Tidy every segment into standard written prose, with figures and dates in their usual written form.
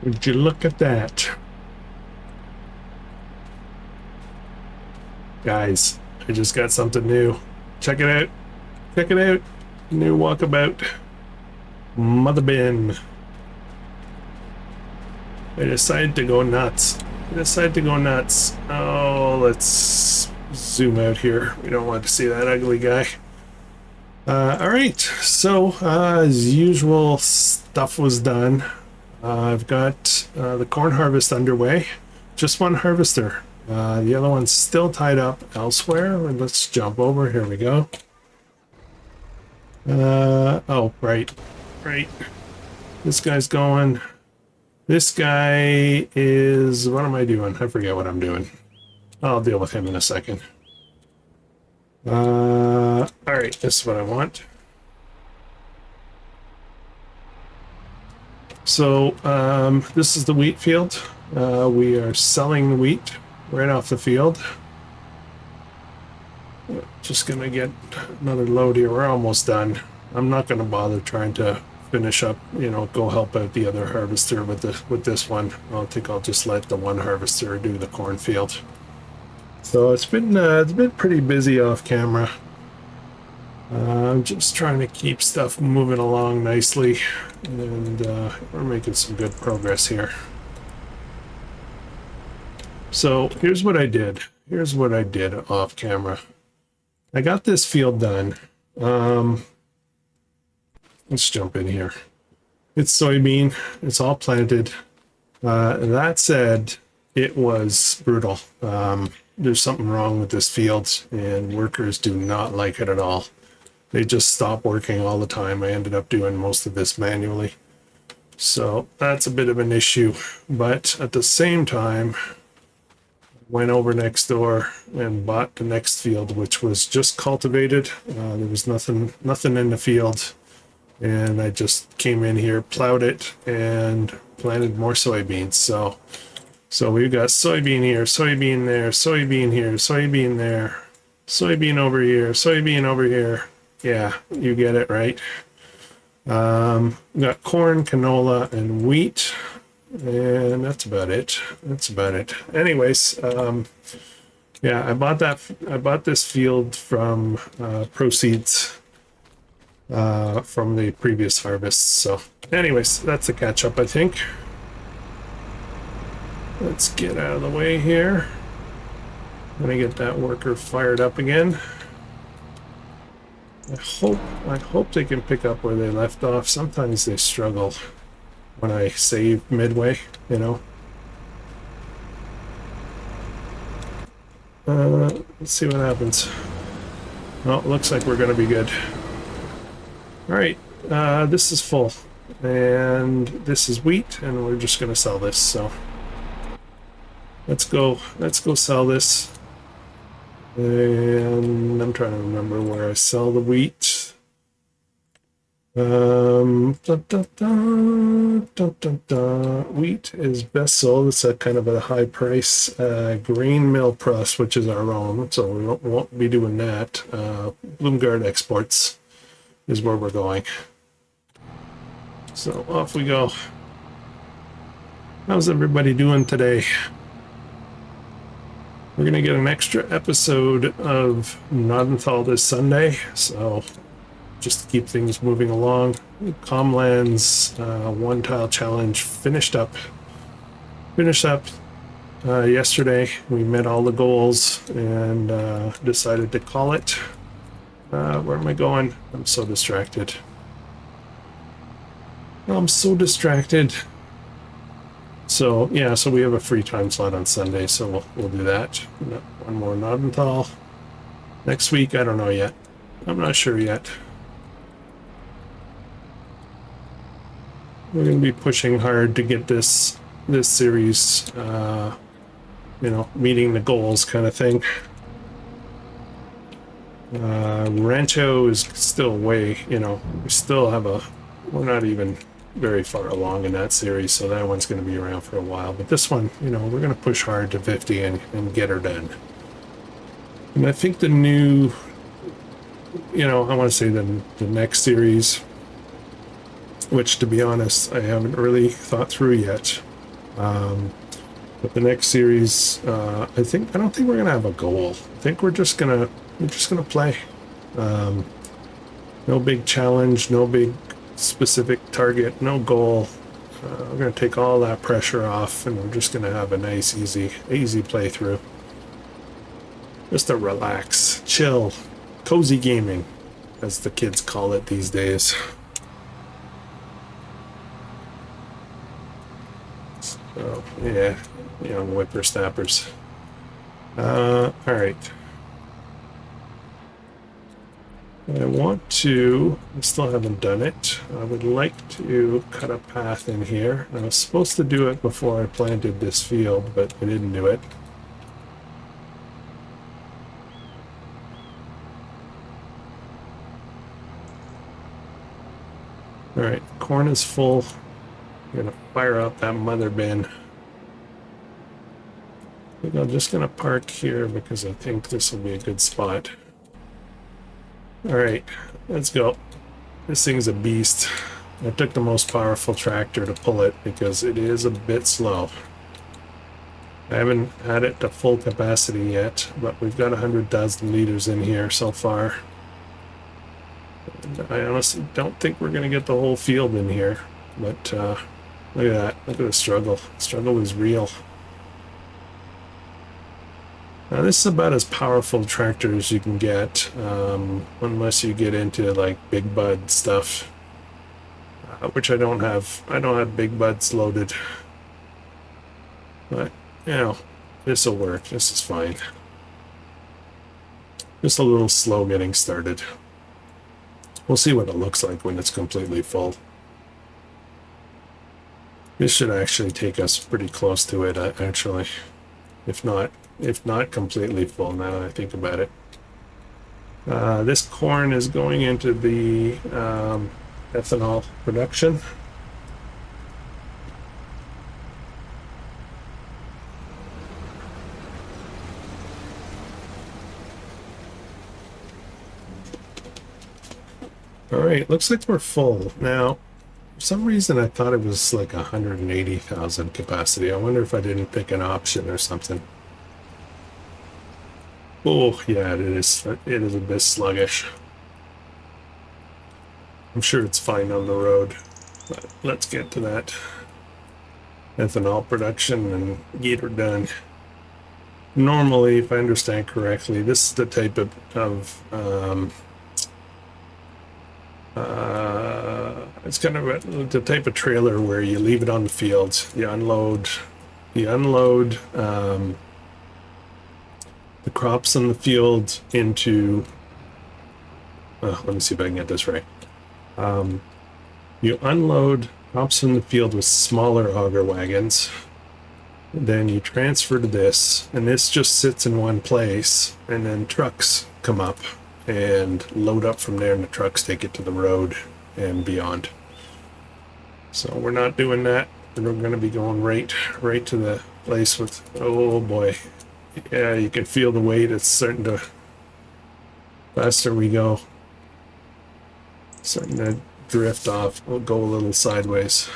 Would you look at that? Guys, I just got something new. Check it out. Check it out. New walkabout. Mother bin. I decided to go nuts. Oh, let's zoom out here. We don't want to see that ugly guy. All right, so as usual, stuff was done. I've got the corn harvest underway. Just one harvester. The other one's still tied up elsewhere. Let's jump over. Here we go. Oh, right. This guy's going. This guy is... What am I doing? I forget what I'm doing. I'll deal with him in a second. All right, this is what I want. So, this is the wheat field. We are selling wheat right off the field. Just gonna get another load here. We're almost done. I'm not gonna bother trying to finish up, go help out the other harvester with this one. I think I'll just let the one harvester do the cornfield. So it's been pretty busy off camera. I'm just trying to keep stuff moving along nicely, and we're making some good progress here. So here's what I did. Off camera. I got this field done. Let's jump in here. It's soybean. It's all planted. That said, it was brutal. There's something wrong with this field, and workers do not like it at all. They just stop working all the time. I ended up doing most of this manually. So that's a bit of an issue. But at the same time, went over next door and bought the next field, which was just cultivated. There was nothing in the field. And I just came in here, plowed it, and planted more soybeans. So we've got soybean here, soybean there, soybean here, soybean there, soybean over here, soybean over here. Yeah, you get it, right? Got corn, canola, and wheat, and that's about it. Anyways, yeah, I bought this field from proceeds from the previous harvest. So anyways, that's a catch up, I think. Let's get out of the way here. Let me get that worker fired up again. I hope they can pick up where they left off. Sometimes they struggle when I save midway, Let's see what happens. Oh, looks like we're gonna be good. All right, this is full, and this is wheat, and we're just gonna sell this. So let's go sell this. And I'm trying to remember where I sell the wheat. Wheat is best sold. It's at kind of a high price. Grain mill press, which is our own, so we won't be doing that. Bloomgard Exports is where we're going. So off we go. How's everybody doing today? We're going to get an extra episode of Gnadenthal this Sunday, so just to keep things moving along. Comlands one tile challenge finished up yesterday. We met all the goals and decided to call it. Where am I going? I'm so distracted. So yeah, so we have a free time slot on Sunday, so we'll do that. One more Gnadenthal. Next week, I don't know yet. I'm not sure yet. We're going to be pushing hard to get this series, meeting the goals kind of thing. Rancho is still way, we're not even very far along in that series, so that one's going to be around for a while. But this one, we're going to push hard to 50 and get her done. And I think the new, I want to say the next series, which to be honest, I haven't really thought through yet. But the next series, I don't think we're gonna have a goal. I think we're just gonna play. No big challenge, no big specific target, no goal. We're gonna take all that pressure off, and we're just gonna have a nice, easy playthrough. Just to relax, chill, cozy gaming, as the kids call it these days. So yeah, young whippersnappers. All right. I still haven't done it. I would like to cut a path in here. I was supposed to do it before I planted this field, but I didn't do it. All right, corn is full. I'm gonna fire out that mother bin. I think I'm just gonna park here because I think this will be a good spot. All right, let's go. This thing's a beast. I took the most powerful tractor to pull it because it is a bit slow. I haven't had it to full capacity yet, but we've got 100,000 liters in here so far. And I honestly don't think we're going to get the whole field in here, but look at that. Look at the struggle. The struggle is real. Now, this is about as powerful a tractor as you can get, unless you get into like big bud stuff, which I don't have. I don't have big buds loaded, but you know, this will work. This is fine. Just a little slow getting started. We'll see what it looks like when it's completely full. This should actually take us pretty close to it, actually, if not completely full. Now that I think about it, this corn is going into the ethanol production. All right, looks like we're full now. For some reason, I thought it was like 180,000 capacity. I wonder if I didn't pick an option or something. Oh, yeah, it is. It is a bit sluggish. I'm sure it's fine on the road, but let's get to that ethanol production and get her done. Normally, if I understand correctly, this is the type of it's kind of the type of trailer where you leave it on the field, you unload the crops in the field into, let me see if I can get this right. You unload crops in the field with smaller auger wagons, then you transfer to this, and this just sits in one place, and then trucks come up and load up from there, and the trucks take it to the road and beyond. So we're not doing that. We're going to be going right to the place with, oh boy, yeah, you can feel the weight. It's starting to, faster we go, starting to drift off. We'll go a little sideways.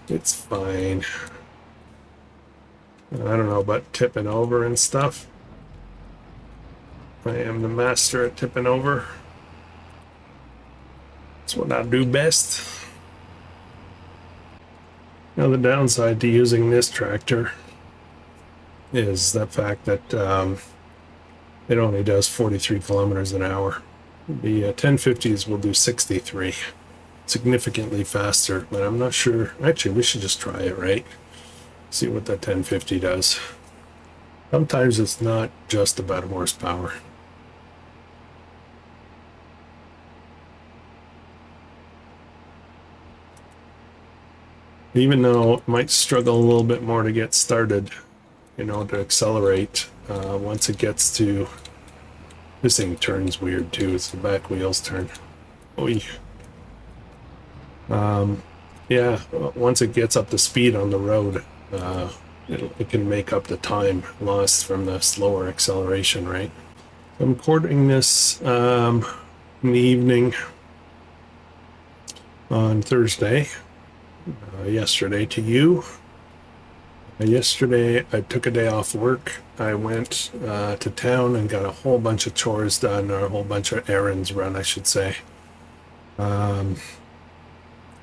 It's fine. I don't know about tipping over and stuff. I am the master at tipping over. It's what I do best. Now, the downside to using this tractor is the fact that it only does 43 kilometers an hour. The 1050s will do 63, significantly faster, but I'm not sure. Actually, we should just try it, right? See what that 1050 does. Sometimes it's not just about horsepower. Even though it might struggle a little bit more to get started, you know, to accelerate, once it gets to, this thing turns weird too. It's the back wheels turn. Oy. Yeah, once it gets up to speed on the road, it can make up the time lost from the slower acceleration, right? I'm recording this in the evening. on Thursday, yesterday to you. Yesterday, I took a day off work. I went to town and got a whole bunch of chores done, or a whole bunch of errands run, I should say. Oh,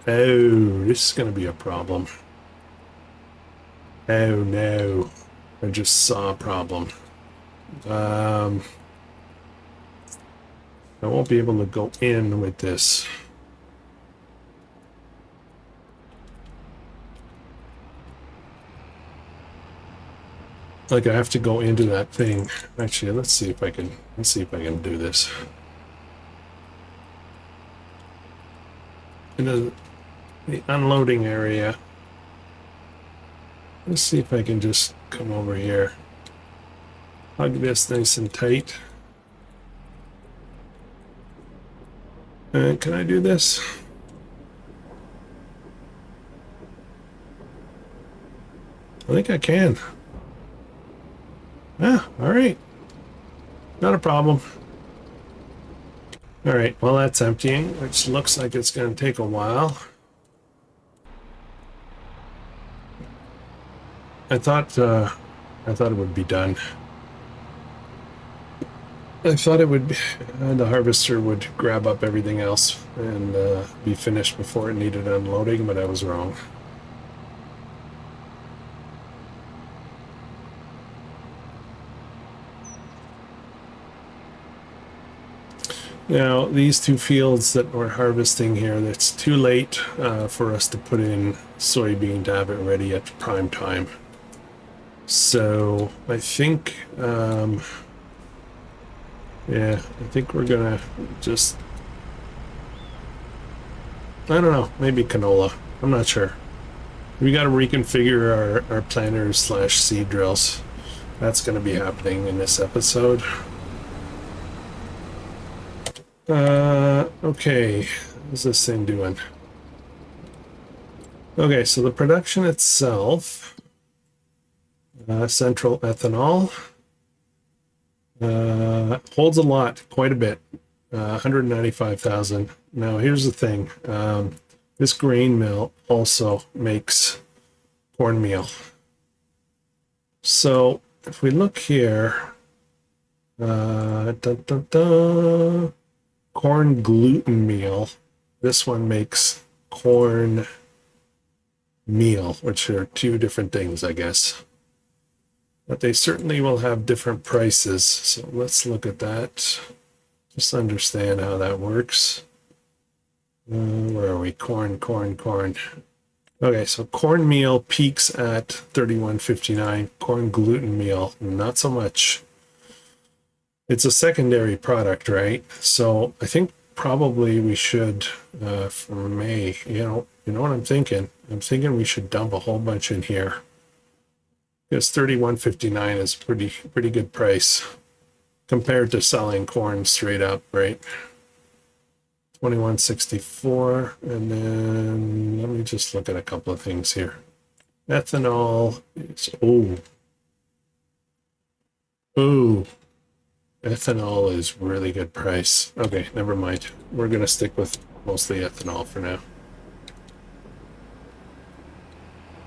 this is going to be a problem. Oh no, I just saw a problem. I won't be able to go in with this. Like, I have to go into that thing. Actually, let's see if I can do this. Into the unloading area. Let's see if I can just come over here. Hug this nice and tight. Can I do this? I think I can. Ah, all right. Not a problem. All right, well, that's emptying, which looks like it's going to take a while. I thought it would be done. I thought it would be, the harvester would grab up everything else and be finished before it needed unloading, but I was wrong. Now, these two fields that we're harvesting here, it's too late for us to put in soybean to have it ready at prime time. So I think, yeah, I think we're gonna just, I don't know, maybe canola. I'm not sure. We got to reconfigure our planters / seed drills. That's going to be happening in this episode. Okay, what's this thing doing? Okay, so the production itself, central ethanol, holds a lot, quite a bit, 195,000. Now, here's the thing. This grain mill also makes cornmeal. So if we look here, corn gluten meal. This one makes corn meal, which are two different things, I guess. But they certainly will have different prices. So let's look at that. Just understand how that works. Where are we? Corn. Okay, so cornmeal peaks at $31.59. Corn gluten meal, not so much. It's a secondary product, right? So I think probably we should, for May, you know what I'm thinking? I'm thinking we should dump a whole bunch in here. Because $31.59 is pretty good price compared to selling corn straight up, right? $21.64, and then let me just look at a couple of things here. Ethanol is ethanol is really good price. Okay, never mind. We're gonna stick with mostly ethanol for now.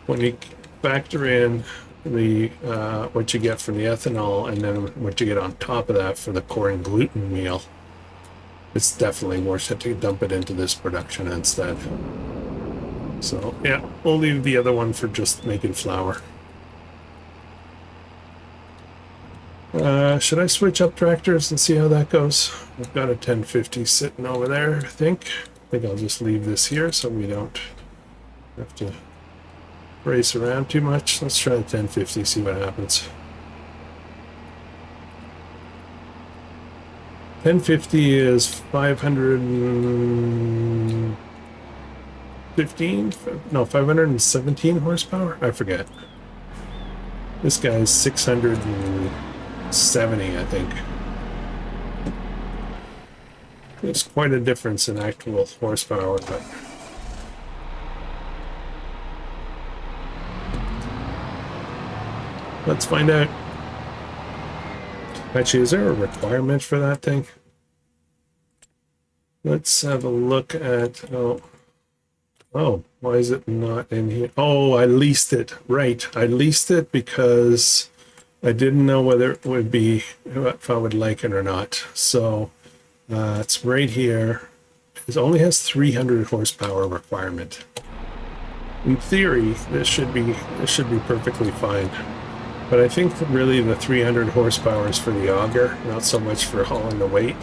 When you factor in the what you get from the ethanol and then what you get on top of that for the corn gluten meal, it's definitely worth it to dump it into this production instead. So yeah, we'll leave the other one for just making flour. Should I switch up tractors and see how that goes? I've got a 1050 sitting over there, I think. I'll just leave this here so we don't have to race around too much. Let's try the 1050, see what happens. 1050 is 517 horsepower? I forget. This guy's 670, I think. There's quite a difference in actual horsepower, but let's find out. Actually, is there a requirement for that thing? Let's have a look at, oh, Oh, why is it not in here? Oh, I leased it. Right. I leased it because I didn't know whether it would be, if I would like it or not. So it's right here. It only has 300 horsepower requirement. In theory, this should be perfectly fine. But I think that really the 300 horsepower is for the auger, not so much for hauling the weight.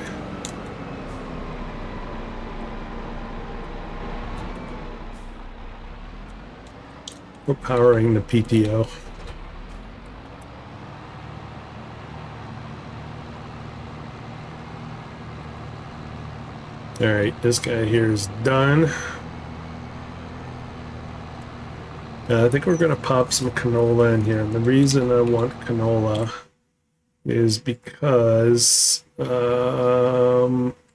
We're powering the PTO. All right, this guy here is done. I think we're going to pop some canola in here. And the reason I want canola is because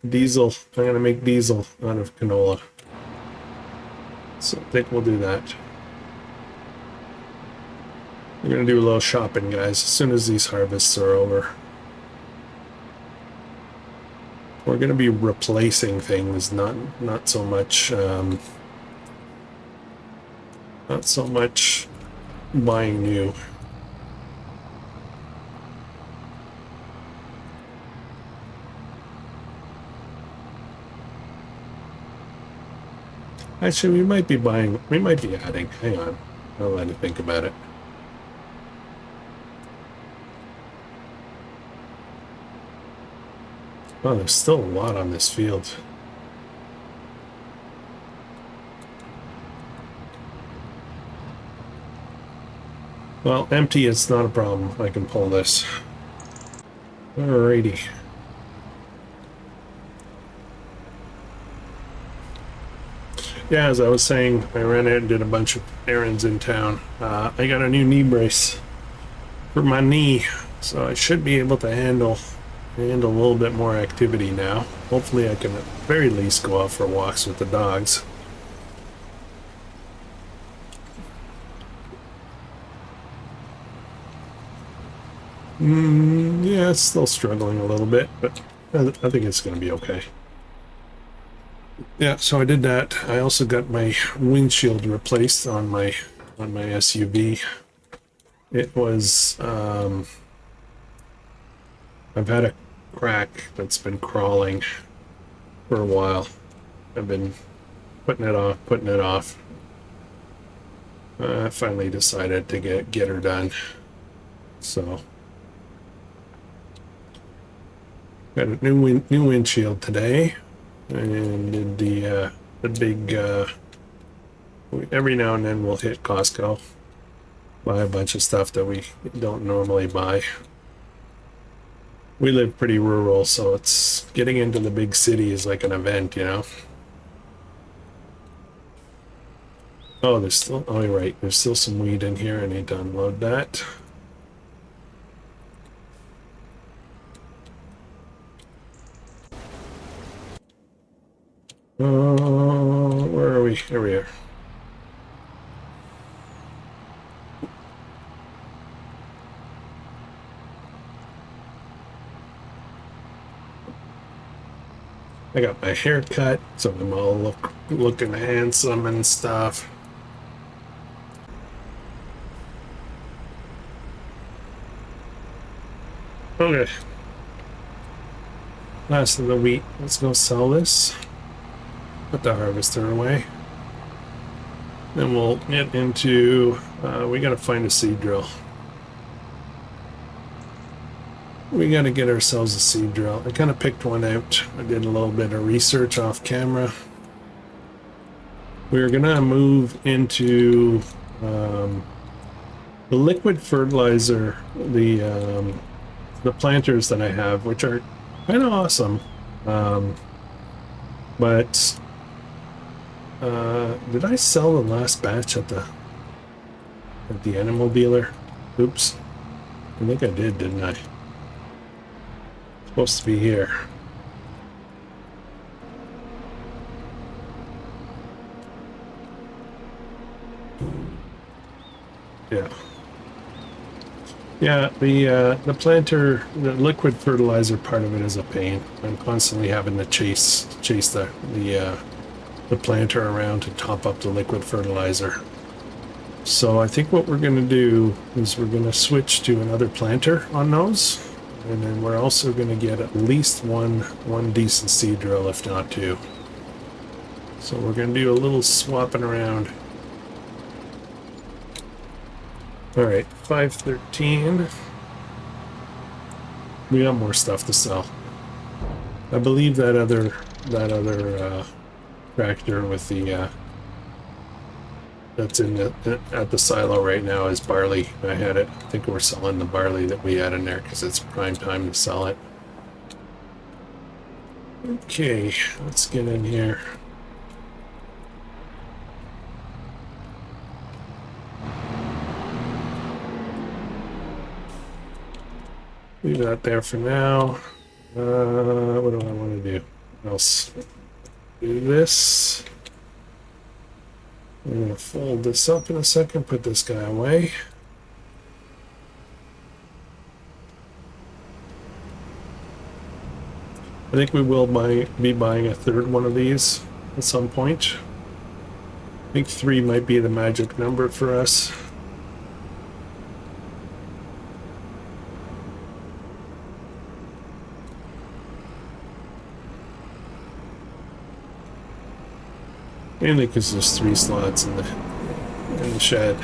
diesel. I'm going to make diesel out of canola. So I think we'll do that. We're going to do a little shopping, guys, as soon as these harvests are over. We're going to be replacing things, not so much buying new. Actually, we might be adding. Hang on, I'll let you think about it. Oh, there's still a lot on this field. Well, empty, it's not a problem. I can pull this. Alrighty. Yeah, as I was saying, I ran out and did a bunch of errands in town. I got a new knee brace for my knee, so I should be able to handle a little bit more activity now. Hopefully I can at the very least go out for walks with the dogs. Yeah, it's still struggling a little bit, but I think it's going to be okay. Yeah, so I did that. I also got my windshield replaced on my SUV. It was I've had a crack that's been crawling for a while. I've been putting it off. I finally decided to get her done. So got a new windshield today, and did the big. Every now and then we'll hit Costco, buy a bunch of stuff that we don't normally buy. We live pretty rural, so it's getting into the big city is like an event, you know. Oh, you're right. There's still some weed in here. I need to unload that. Where are we? Here we are. I got my hair cut, so I'm all looking handsome and stuff. Okay. Last of the wheat. Let's go sell this. Put the harvester away. Then we'll get into, we gotta find a seed drill. We gotta get ourselves a seed drill. I kind of picked one out. I did a little bit of research off camera. We're gonna move into the liquid fertilizer, the planters that I have, which are kind of awesome. But did I sell the last batch at the animal dealer? Oops. I think I did, didn't I? Supposed to be here. Yeah. Yeah, the planter, the liquid fertilizer part of it is a pain. I'm constantly having to chase the the planter around to top up the liquid fertilizer. So I think what we're going to do is we're going to switch to another planter on those, and then we're also going to get at least one decent seed drill, if not two. So we're going to do a little swapping around. All right, 513. We got more stuff to sell. I believe that other tractor with the that's in at the silo right now is barley. I had it. I think we're selling the barley that we had in there because it's prime time to sell it. Okay, let's get in here. Leave that there for now. What do I want to do? I'll do this. I'm going to fold this up in a second, put this guy away. I think we will be buying a third one of these at some point. I think 3 might be the magic number for us. Mainly because there's 3 slots in the shed.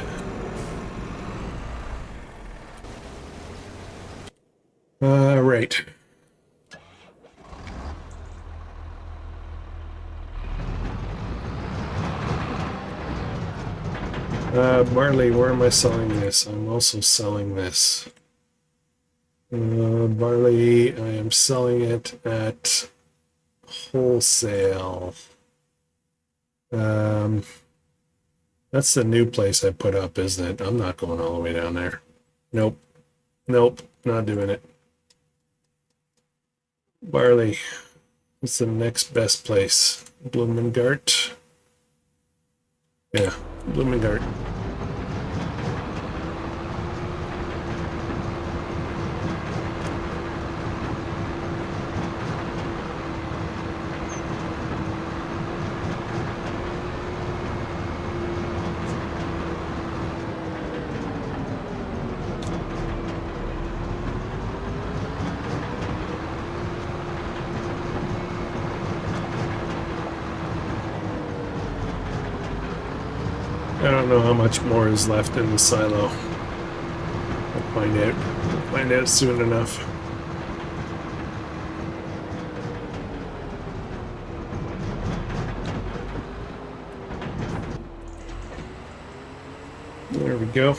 Right. Barley, where am I selling this? I'm also selling this. Barley, I am selling it at wholesale. That's the new place I put up, isn't it? I'm not going all the way down there. Nope. Nope, not doing it. Barley. What's the next best place? Bloomingart. Yeah, Bloomingart. I don't know how much more is left in the silo. I'll find out. We'll find out soon enough. There we go.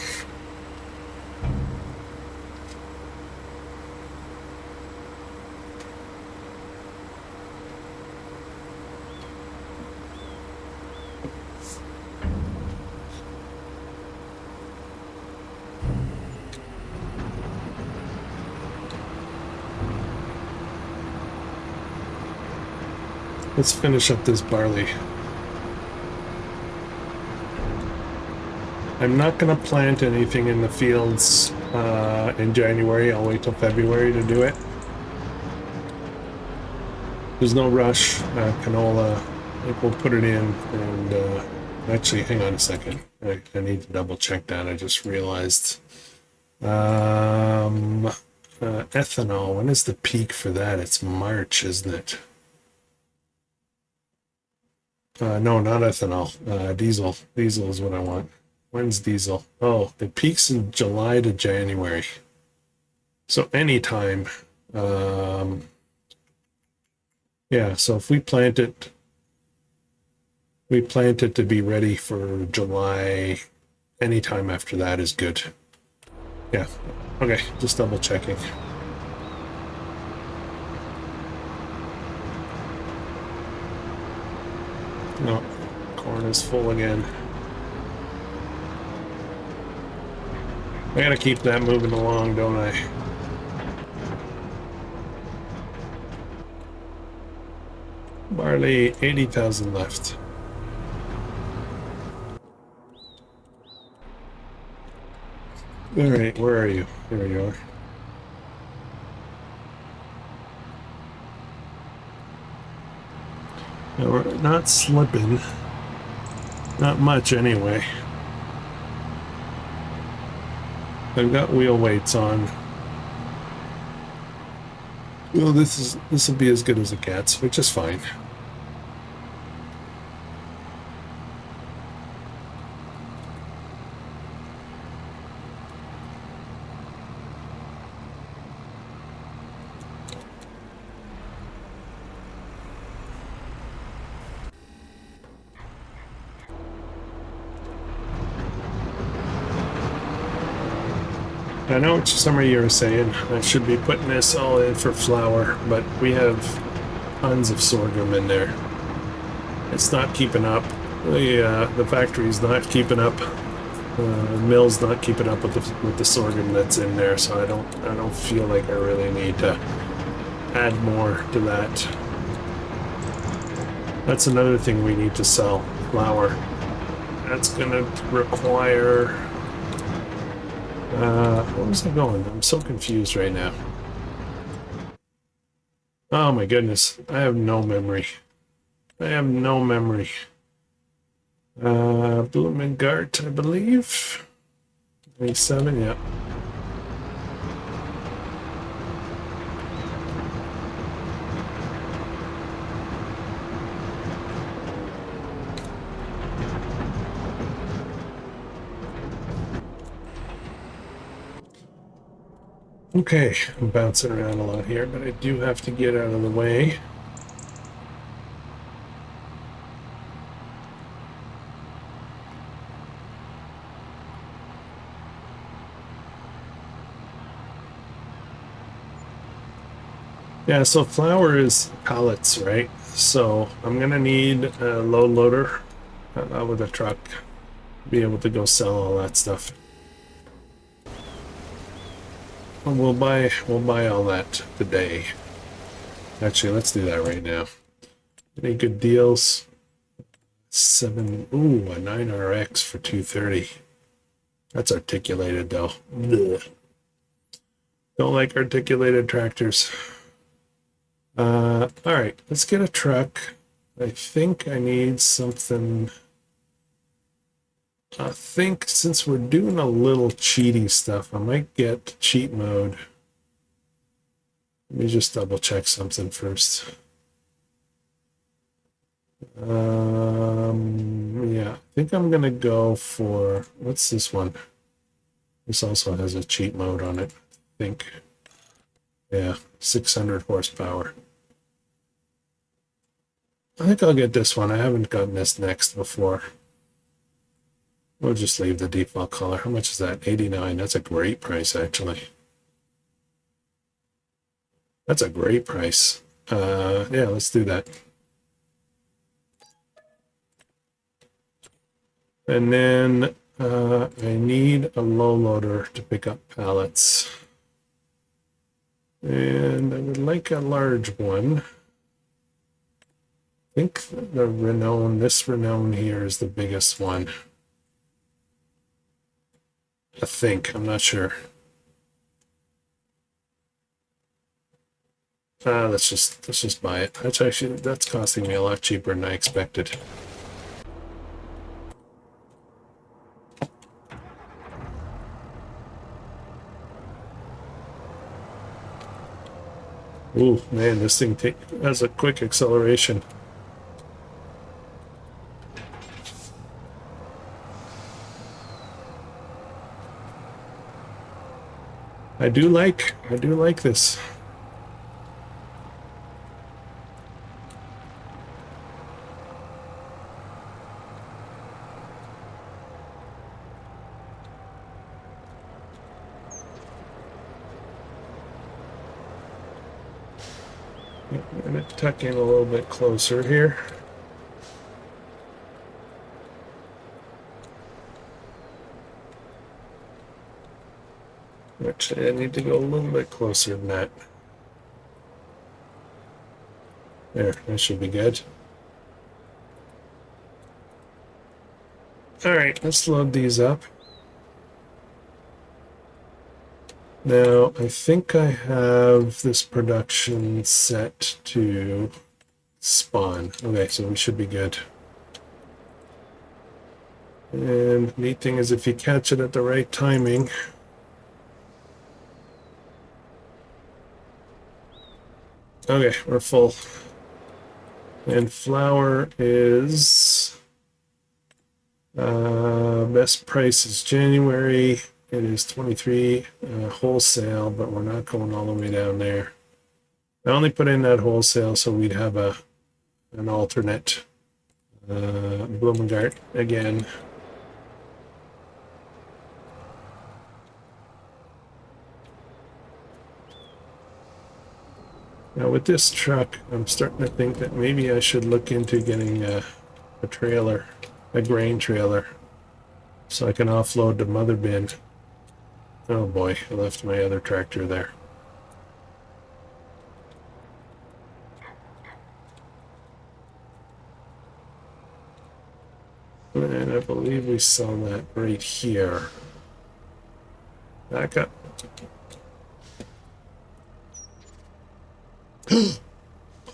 Let's finish up this barley. I'm not going to plant anything in the fields in January. I'll wait till February to do it. There's no rush. Canola, I think we'll put it in. And actually, hang on a second. I need to double check that. I just realized. Ethanol, when is the peak for that? It's March, isn't it? No, not ethanol. Diesel. Diesel is what I want. When's diesel? Oh, it peaks in July to January. So anytime. Yeah, so if we plant it to be ready for July. Anytime after that is good. Yeah. Okay, just double checking. No, corn is full again. I gotta keep that moving along, don't I? Barley, 80,000 left. Alright, where are you? There you are. Now we're not slipping. Not much anyway. I've got wheel weights on. Well, this will be as good as it gets, which is fine. I know what some of you are saying. I should be putting this all in for flour, but we have tons of sorghum in there. It's not keeping up. The factory's not keeping up. The mill's not keeping up with the sorghum that's in there, so I don't feel like I really need to add more to that. That's another thing we need to sell, flour. That's gonna require. What was I going? I'm so confused right now. Oh my goodness, I have no memory. I have no memory. Bloomingart, I believe. 27, yeah. Okay, I'm bouncing around a lot here, but I do have to get out of the way. Yeah, so flour is pallets, right? So I'm gonna need a low loader with a truck, be able to go sell all that stuff. We'll buy all that today. Actually, let's do that right now. Any good deals? A 9RX for 230. That's articulated though. Ugh. Don't like articulated tractors. All right, let's get a truck. I think I need something. I think since we're doing a little cheaty stuff, I might get cheat mode. Let me just double check something first. Yeah, I think I'm gonna go for, what's this one? This also has a cheat mode on it, I think. Yeah, 600 horsepower. I think I'll get this one. I haven't gotten this next before. We'll just leave the default color. How much is that? 89. That's a great price, actually. That's a great price. Yeah, let's do that. And then I need a low loader to pick up pallets. And I would like a large one. I think this Renown here is the biggest one. I think, I'm not sure. Let's just buy it. That's costing me a lot cheaper than I expected. Ooh, man, this thing has a quick acceleration. I do like this. I'm going to tuck in a little bit closer here. Actually, I need to go a little bit closer than that. There, that should be good. All right, let's load these up. Now, I think I have this production set to spawn. Okay, so we should be good. And neat thing is if you catch it at the right timing. Okay, we're full. And flour is best price is January. It is 23 wholesale, but we're not going all the way down there. I only put in that wholesale so we'd have an alternate Blumengart again. Now with this truck, I'm starting to think that maybe I should look into getting a trailer, a grain trailer, so I can offload the mother bin. Oh boy, I left my other tractor there. And I believe we saw that right here. Back up.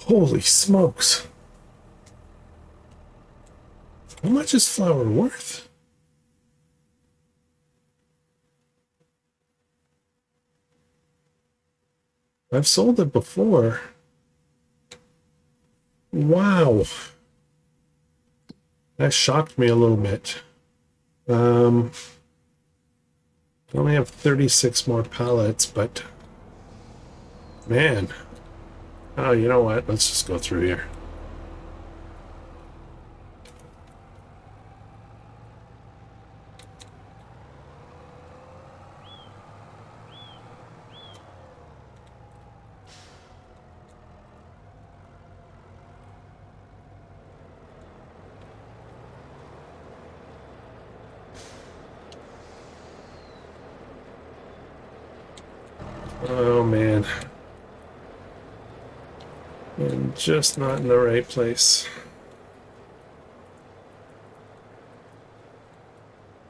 Holy smokes. How much is flour worth? I've sold it before. Wow. That shocked me a little bit. I only have 36 more pallets, but man. Oh, you know what? Let's just go through here. Oh man. I'm just not in the right place.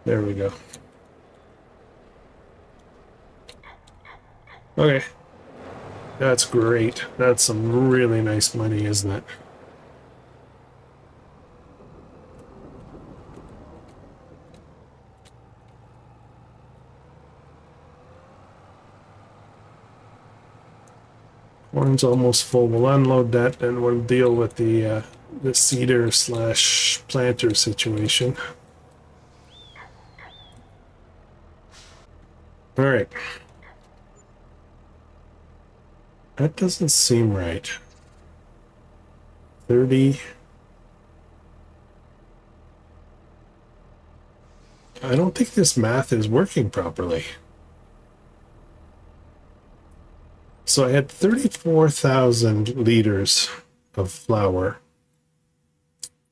There we go. Okay. That's great. That's some really nice money, isn't it? Corn's almost full. We'll unload that and we'll deal with the seeder slash planter situation. All right. That doesn't seem right. 30. I don't think this math is working properly. So I had 34,000 liters of flour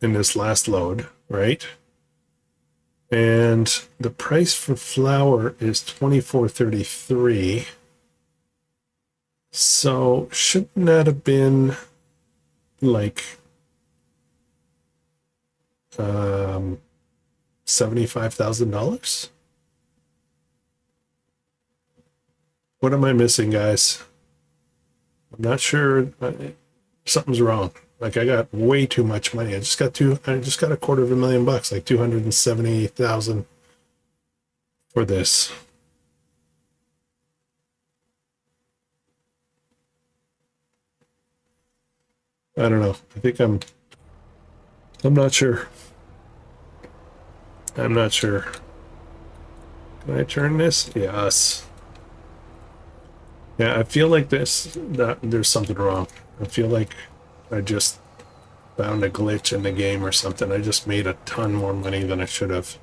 in this last load, right? And the price for flour is $24.33. So shouldn't that have been like $75,000? What am I missing, guys? I'm not sure. Something's wrong. Like I got way too much money. I just got $250,000, like 270,000 for this. I don't know. I think I'm not sure. I'm not sure. Can I turn this? Yes. Yeah, I feel like that there's something wrong. I feel like I just found a glitch in the game or something. I just made a ton more money than I should have.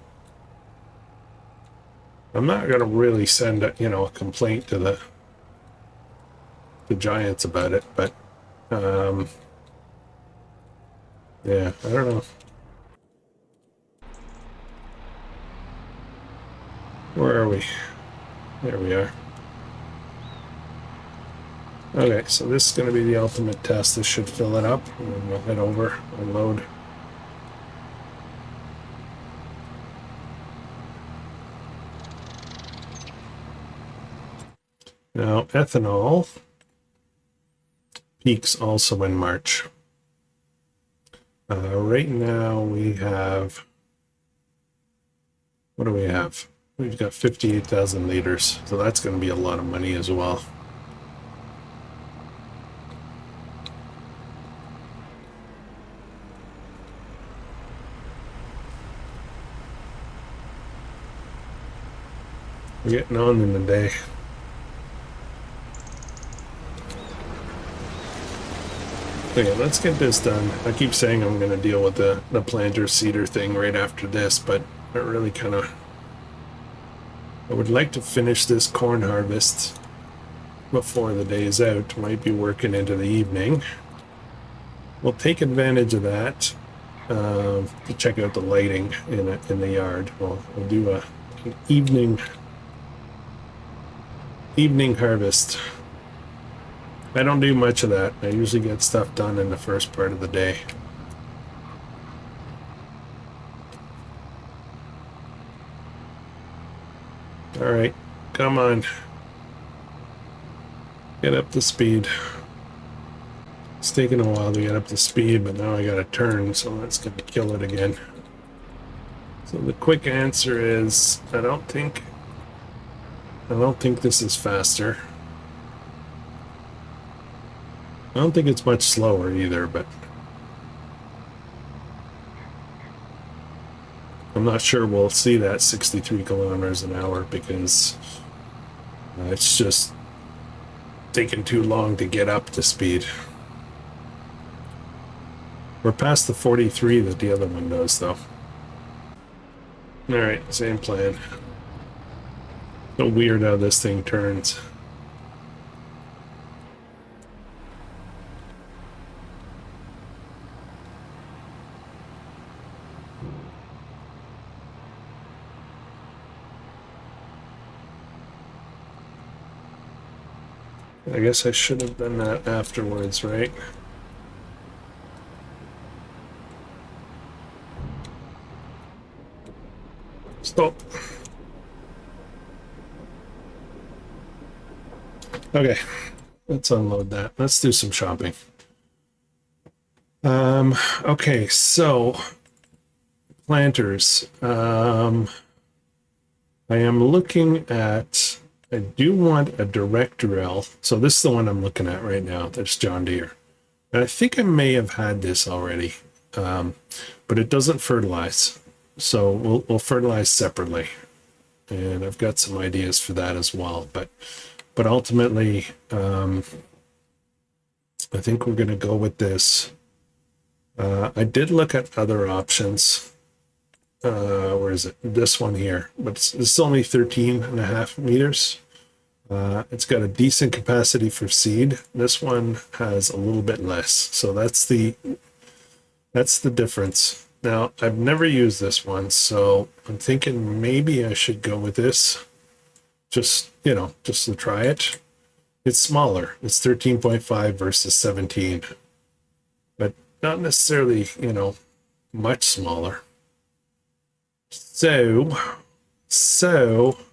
I'm not gonna really send a complaint to the Giants about it, but yeah, I don't know. Where are we? There we are. Okay, so this is going to be the ultimate test. This should fill it up, and then we'll head over, unload. Now, ethanol peaks also in March. Right now we have, what do we have? We've got 58,000 liters, so that's going to be a lot of money as well. We're getting on in the day. Okay, let's get this done. I keep saying I'm going to deal with the planter seeder thing right after this, but I really kind of... I would like to finish this corn harvest before the day is out. Might be working into the evening. We'll take advantage of that to check out the lighting in the yard. We'll do an evening harvest. I don't do much of that. I usually get stuff done in the first part of the day. All right, come on. Get up to speed. It's taking a while to get up to speed, but now I got to turn, so that's going to kill it again. So the quick answer is I don't think this is faster. I don't think it's much slower either, but I'm not sure we'll see that 63 kilometers an hour because it's just taking too long to get up to speed. We're past the 43 that the other one does, though. All right, same plan. So weird how this thing turns. I guess I should have done that afterwards, right? Stop. Okay, let's unload that. Let's do some shopping. Okay, so planters. I am looking at, I do want a direct drill. So this is the one I'm looking at right now. That's John Deere. And I think I may have had this already, but it doesn't fertilize. So we'll fertilize separately. And I've got some ideas for that as well. But ultimately, I think we're going to go with this. I did look at other options. Where is it? This one here, but it's only 13.5 meters. It's got a decent capacity for seed. This one has a little bit less. So that's the difference. Now, I've never used this one, so I'm thinking maybe I should go with this. Just to try it. It's smaller. It's 13.5 versus 17. But not necessarily, much smaller. So,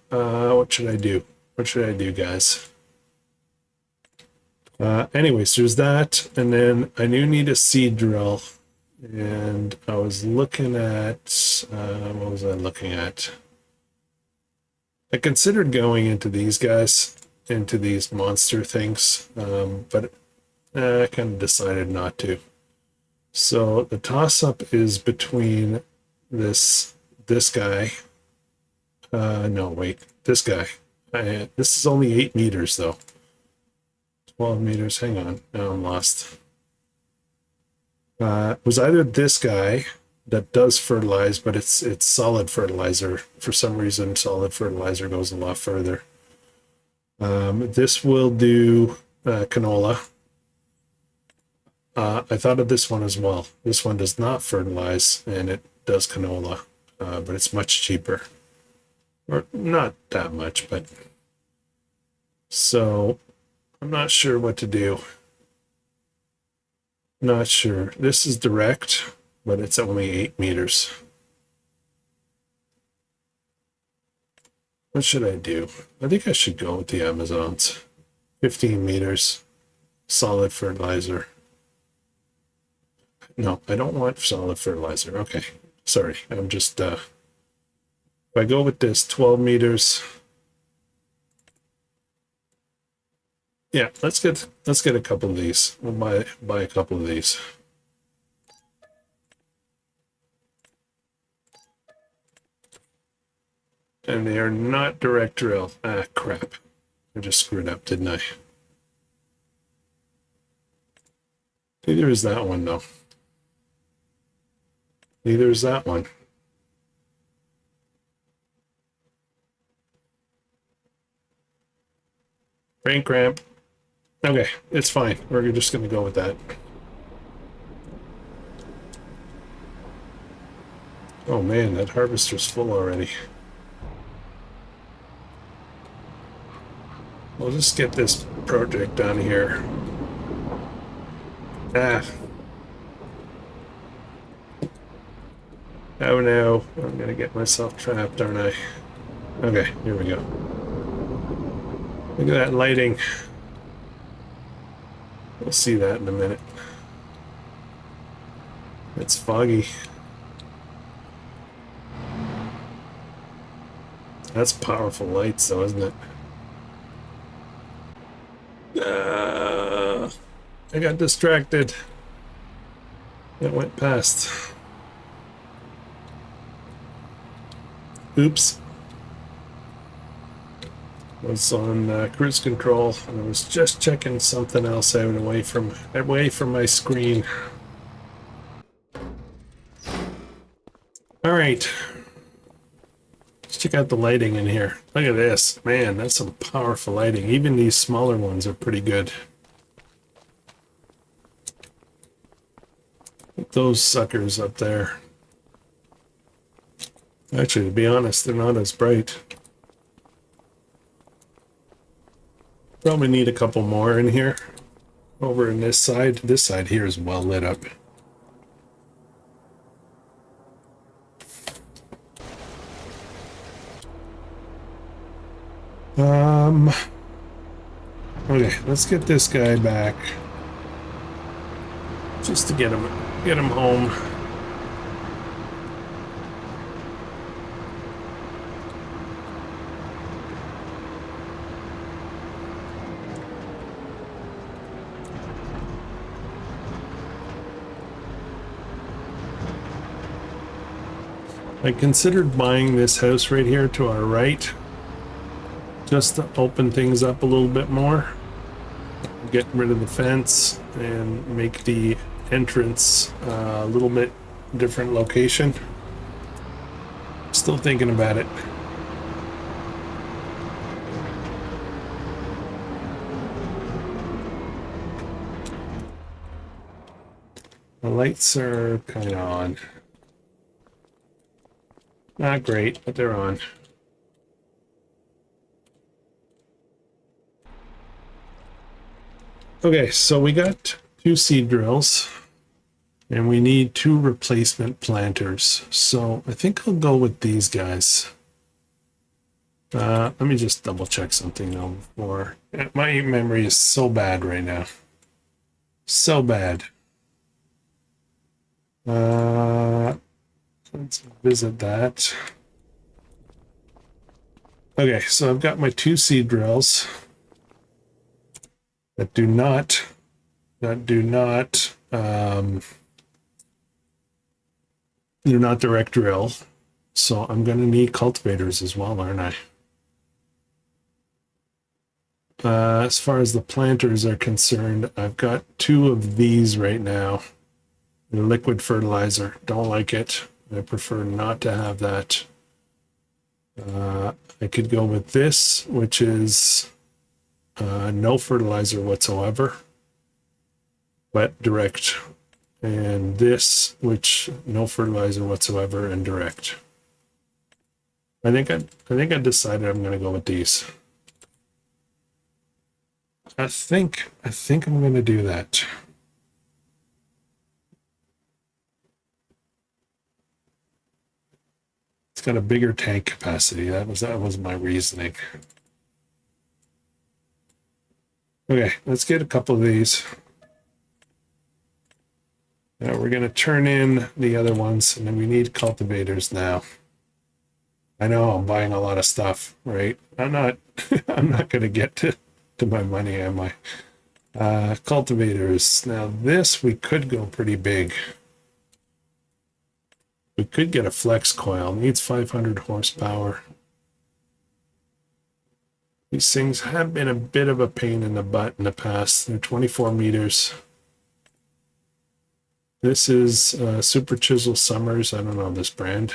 what should I do? What should I do, guys? Anyways, there's that. And then I do need a seed drill. And I was looking at, what was I looking at? I considered going into these guys, into these monster things, but I kind of decided not to. So the toss-up is between this guy. No, wait, this guy. This is only 8 meters, though. 12 meters, hang on, now I'm lost. It was either this guy that does fertilize, but it's solid fertilizer. For some reason, solid fertilizer goes a lot further. This will do canola. I thought of this one as well. This one does not fertilize, and it does canola, but it's much cheaper. Or not that much, but... So, I'm not sure what to do. Not sure. This is direct, but it's only 8 meters. What should I do? I think I should go with the Amazons. 15 meters, solid fertilizer. No, I don't want solid fertilizer. Okay, sorry. I'm just, if I go with this 12 meters, yeah, let's get a couple of these. We'll buy a couple of these. And they are not direct drill. Ah, crap. I just screwed up, didn't I? Neither is that one, though. Neither is that one. Brain cramp. Okay, it's fine. We're just going to go with that. Oh man, that harvester's full already. We'll just get this project done here. Ah. Oh no, I'm gonna get myself trapped, aren't I? Okay, here we go. Look at that lighting. We'll see that in a minute. It's foggy. That's powerful lights though, isn't it? I got distracted. It went past. Oops. I was on cruise control and I was just checking something else out away from my screen. All right. Let's check out the lighting in here. Look at this. Man, that's some powerful lighting. Even these smaller ones are pretty good. Those suckers up there. Actually, to be honest, they're not as bright. Probably need a couple more in here. Over in this side. This side here is well lit up. Okay, let's get this guy back. Just to get him home. I considered buying this house right here to our right, just to open things up a little bit more, get rid of the fence and make the entrance a little bit different location. Still thinking about it. The lights are kind of on. Not great, but they're on. Okay, so we got 2 seed drills and we need 2 replacement planters. So I think I'll go with these guys. Let me just double check something though before. My memory is so bad right now. So bad. Let's visit that. Okay, so I've got my 2 seed drills that do not direct drill. So I'm going to need cultivators as well, aren't I? As far as the planters are concerned, I've got 2 of these right now. The liquid fertilizer, don't like it. I prefer not to have that. I could go with this, which is no fertilizer whatsoever, but direct. And this, which no fertilizer whatsoever and direct. I think I decided I'm going to go with these. I think I'm going to do that. It's got a bigger tank capacity. That was my reasoning. Okay, let's get a couple of these. Now we're going to turn in the other ones, and then we need cultivators now. I know I'm buying a lot of stuff, right? I'm not I'm not going to get to my money, am I? Cultivators. Now this, we could go pretty big. We could get a flex coil. Needs 500 horsepower. These things have been a bit of a pain in the butt in the past. They're 24 meters. This is Super Chisel Summers. I don't know this brand.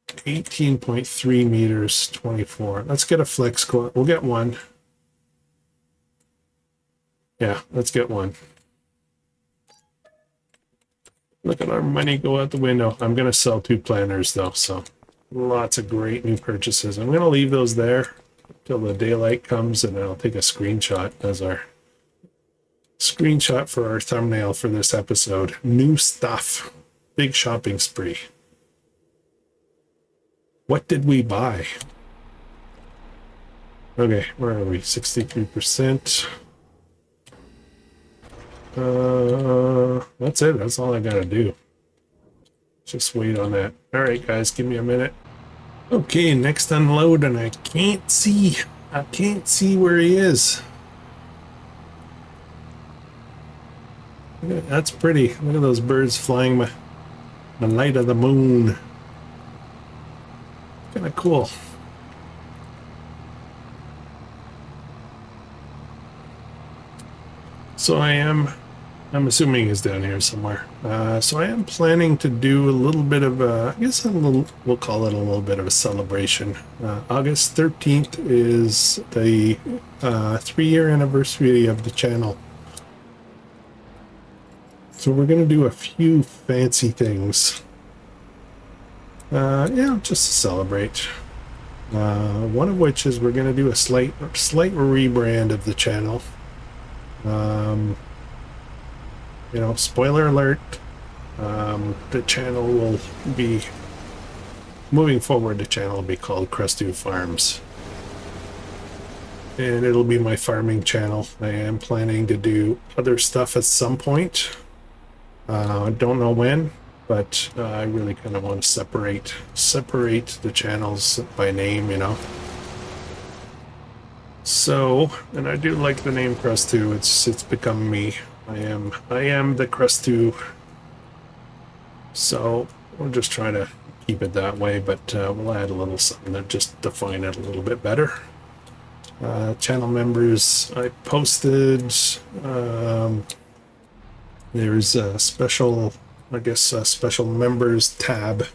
18.3 meters, 24. Let's get a flex coil. We'll get one. Yeah, let's get one. Look at our money go out the window. I'm going to sell 2 planters, though, so lots of great new purchases. I'm going to leave those there until the daylight comes, and I'll take a screenshot as our screenshot for our thumbnail for this episode. New stuff. Big shopping spree. What did we buy? Okay, where are we? 63%. That's it. That's all I gotta do. Just wait on that. All right, guys, give me a minute. Okay, next unload, and I can't see. I can't see where he is. That's pretty. Look at those birds flying by the light of the moon. Kind of cool. So I'm assuming he's down here somewhere. So I am planning to do a little bit of a, I guess we'll call it a little bit of a celebration. August 13th is the 3-year anniversary of the channel. So we're going to do a few fancy things. Yeah, just to celebrate. One of which is we're going to do a slight rebrand of the channel. You know, spoiler alert, the channel will be, moving forward, the channel will be called Krustoo Farms. And it'll be my farming channel. I am planning to do other stuff at some point. I don't know when, but I really kind of want to separate the channels by name, you know. So, and I do like the name Krustoo. It's become me. I am the Krustoo. So we'll just try to keep it that way, but we'll add a little something to just define it a little bit better. Channel members, I posted. There's a special, I guess, a special members tab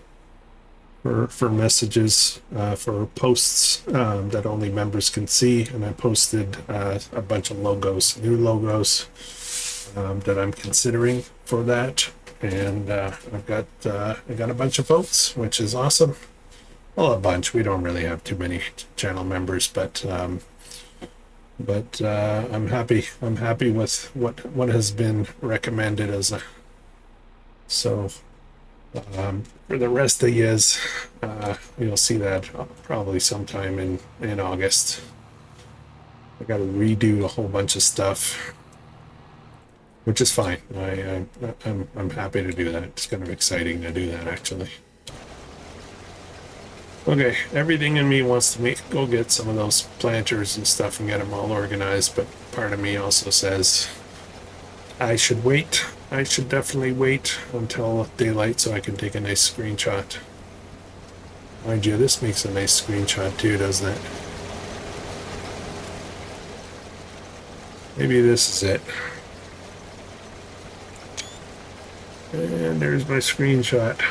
for messages, for posts that only members can see, and I posted a bunch of logos, new logos that I'm considering for that, and I got a bunch of votes, which is awesome. Well, a bunch. We don't really have too many channel members, but I'm happy. I'm happy with what has been recommended as a. So for the rest of the years, you'll see that probably sometime in August. I got to redo a whole bunch of stuff, which is fine. I'm happy to do that. It's kind of exciting to do that, actually. Okay, everything in me wants to go get some of those planters and stuff and get them all organized, but part of me also says I should wait. I should definitely wait until daylight so I can take a nice screenshot. Mind you, this makes a nice screenshot too, doesn't it? Maybe this is it. And there's my screenshot.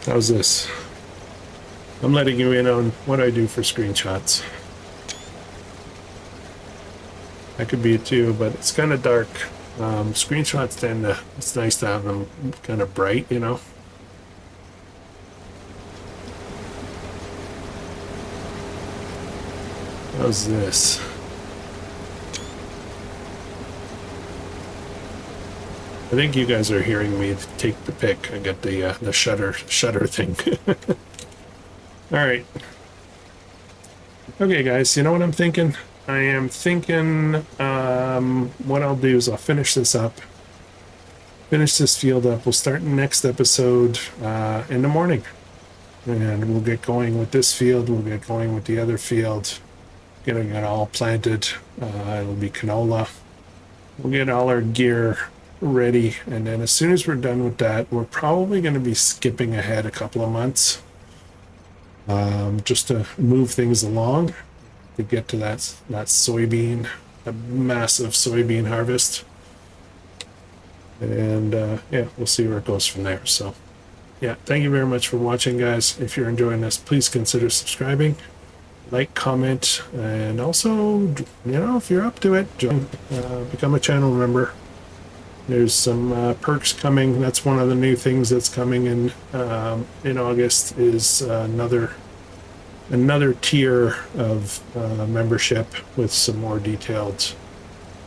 How's this? I'm letting you in on what I do for screenshots. That could be it too, but it's kind of dark. Screenshots tend to, it's nice to have them kind of bright, you know? How's this? I think you guys are hearing me take the pic. I got the shutter thing. All right. Okay, guys, you know what I'm thinking? I am thinking what I'll do is I'll finish this up, finish this field up. We'll start the next episode in the morning, and we'll get going with this field. We'll get going with the other field, getting it all planted. It'll be canola. We'll get all our gear ready, and then as soon as we're done with that, we're probably going to be skipping ahead a couple of months just to move things along to get to that soybean, a massive soybean harvest. And yeah, we'll see where it goes from there. So yeah, thank you very much for watching, guys. If you're enjoying this, please consider subscribing, like, comment, and also, you know, if you're up to it, join, become a channel member. There's some perks coming. That's one of the new things that's coming in August is another tier of membership with some more detailed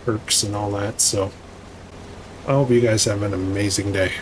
perks and all that. So I hope you guys have an amazing day.